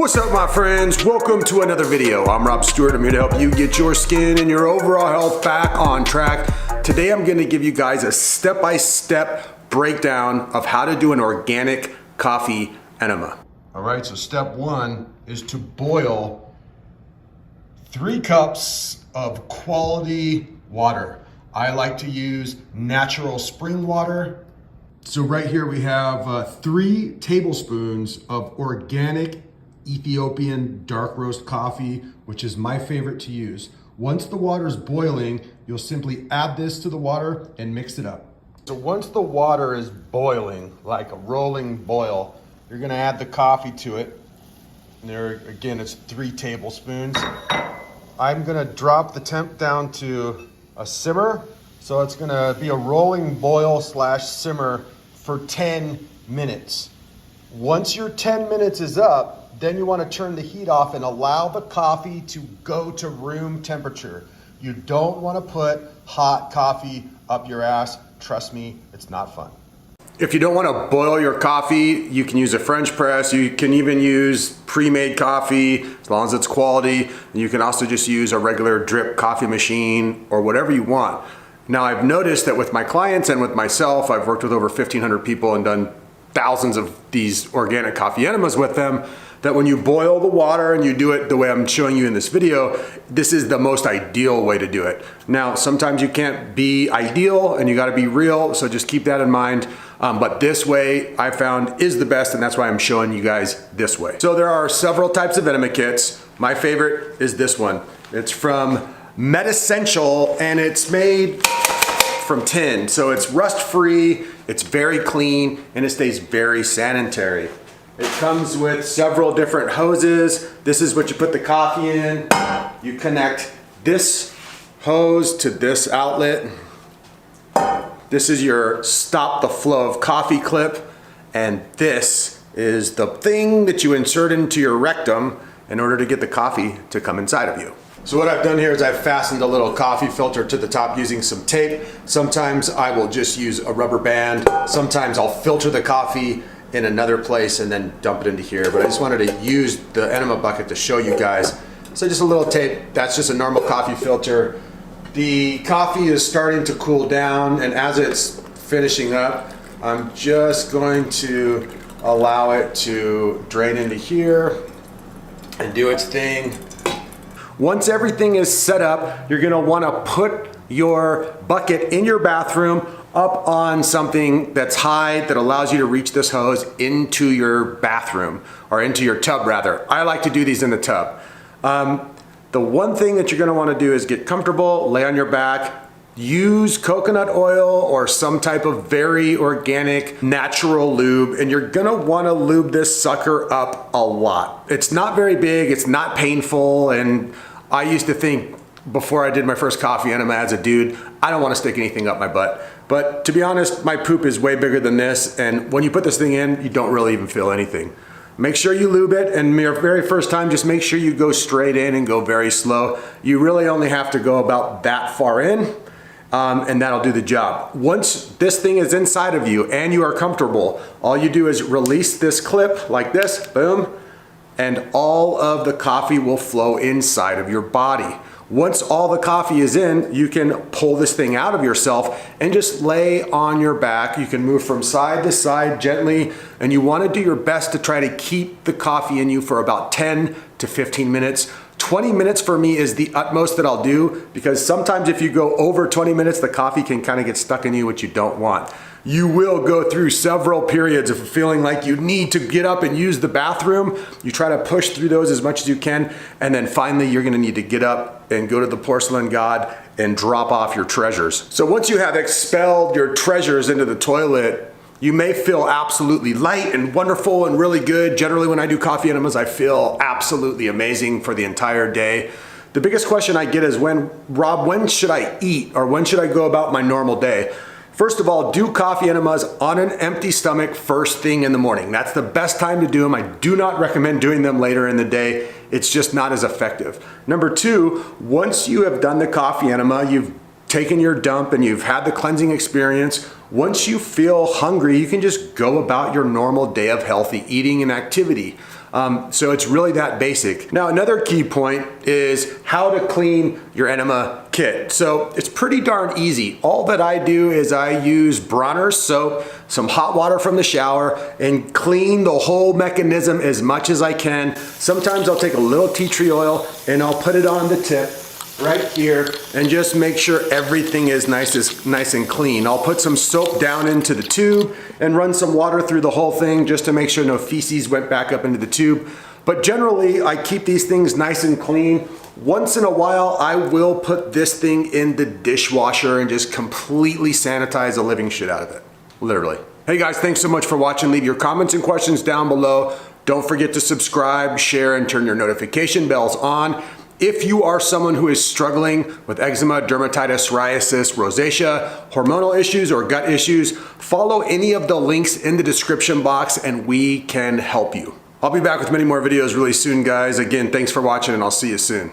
What's up, my friends? Welcome to another video. I'm Rob Stewart. I'm here to help you get your skin and your overall health back on track. Today I'm going to give you guys a step-by-step breakdown of how to do an organic coffee enema. All right, so step one is to boil 3 cups of quality water. I like to use natural spring water. So right here we have 3 tablespoons of organic Ethiopian dark roast coffee, which is my favorite to use. Once the water is boiling, you'll simply add this to the water and mix it up. So once the water is boiling, like a rolling boil, you're gonna add the coffee to it. And there, again, it's 3 tablespoons. I'm gonna drop the temp down to a simmer. So it's gonna be a rolling boil / simmer for 10 minutes. Once your 10 minutes is up, then you want to turn the heat off and allow the coffee to go to room temperature. You don't want to put hot coffee up your ass. Trust me, it's not fun. If you don't want to boil your coffee, you can use a French press. You can even use pre-made coffee as long as it's quality. You can also just use a regular drip coffee machine or whatever you want. Now, I've noticed that with my clients and with myself, I've worked with over 1,500 people and done thousands of these organic coffee enemas with them, that when you boil the water and you do it the way I'm showing you in this video, this is the most ideal way to do it. Now, sometimes you can't be ideal and you gotta be real, so just keep that in mind. But this way I found is the best, and that's why I'm showing you guys this way. So there are several types of enema kits. My favorite is this one. It's from Medisential and it's made from tin. So it's rust-free, it's very clean, and it stays very sanitary. It comes with several different hoses. This is what you put the coffee in. You connect this hose to this outlet. This is your stop the flow of coffee clip. And this is the thing that you insert into your rectum in order to get the coffee to come inside of you. So what I've done here is I've fastened a little coffee filter to the top using some tape. Sometimes I will just use a rubber band. Sometimes I'll filter the coffee in another place and then dump it into here. But I just wanted to use the enema bucket to show you guys. So just a little tape, that's just a normal coffee filter. The coffee is starting to cool down, and as it's finishing up, I'm just going to allow it to drain into here and do its thing. Once everything is set up, you're gonna wanna put your bucket in your bathroom up on something that's high that allows you to reach this hose into your bathroom, or into your tub rather. I like to do these in the tub. The one thing that you're gonna wanna do is get comfortable, lay on your back, use coconut oil or some type of very organic natural lube, and you're gonna wanna lube this sucker up a lot. It's not very big, it's not painful, and I used to think before I did my first coffee enema as a dude, I don't want to stick anything up my butt. But to be honest, my poop is way bigger than this, and when you put this thing in, you don't really even feel anything. Make sure you lube it, and your very first time, just make sure you go straight in and go very slow. You really only have to go about that far in, and that'll do the job. Once this thing is inside of you and you are comfortable, all you do is release this clip like this, boom, and all of the coffee will flow inside of your body. Once all the coffee is in, you can pull this thing out of yourself and just lay on your back. You can move from side to side gently, and you want to do your best to try to keep the coffee in you for about 10 to 15 minutes. 20 minutes for me is the utmost that I'll do, because sometimes if you go over 20 minutes, the coffee can kind of get stuck in you, which you don't want. You will go through several periods of feeling like you need to get up and use the bathroom. You try to push through those as much as you can, and then finally you're gonna need to get up and go to the porcelain god and drop off your treasures. So once you have expelled your treasures into the toilet, you may feel absolutely light and wonderful and really good. Generally, when I do coffee enemas, I feel absolutely amazing for the entire day. The biggest question I get is, Rob, when should I eat, or when should I go about my normal day? First of all, do coffee enemas on an empty stomach first thing in the morning. That's the best time to do them. I do not recommend doing them later in the day. It's just not as effective. Number 2, once you have done the coffee enema, you've taken your dump and you've had the cleansing experience, once you feel hungry, you can just go about your normal day of healthy eating and activity. So it's really that basic. Now, another key point is how to clean your Enema kit. So it's pretty darn easy. All that I do is I use Bronner's soap, some hot water from the shower, and clean the whole mechanism as much as I can. Sometimes I'll take a little tea tree oil and I'll put it on the tip right here and just make sure everything is nice and clean. I'll put some soap down into the tube and run some water through the whole thing just to make sure no feces went back up into the tube. But generally, I keep these things nice and clean. Once in a while, I will put this thing in the dishwasher and just completely sanitize the living shit out of it, literally. Hey guys, thanks so much for watching. Leave your comments and questions down below. Don't forget to subscribe, share, and turn your notification bells on. If you are someone who is struggling with eczema, dermatitis, psoriasis, rosacea, hormonal issues, or gut issues, follow any of the links in the description box and we can help you. I'll be back with many more videos really soon, guys. Again, thanks for watching and I'll see you soon.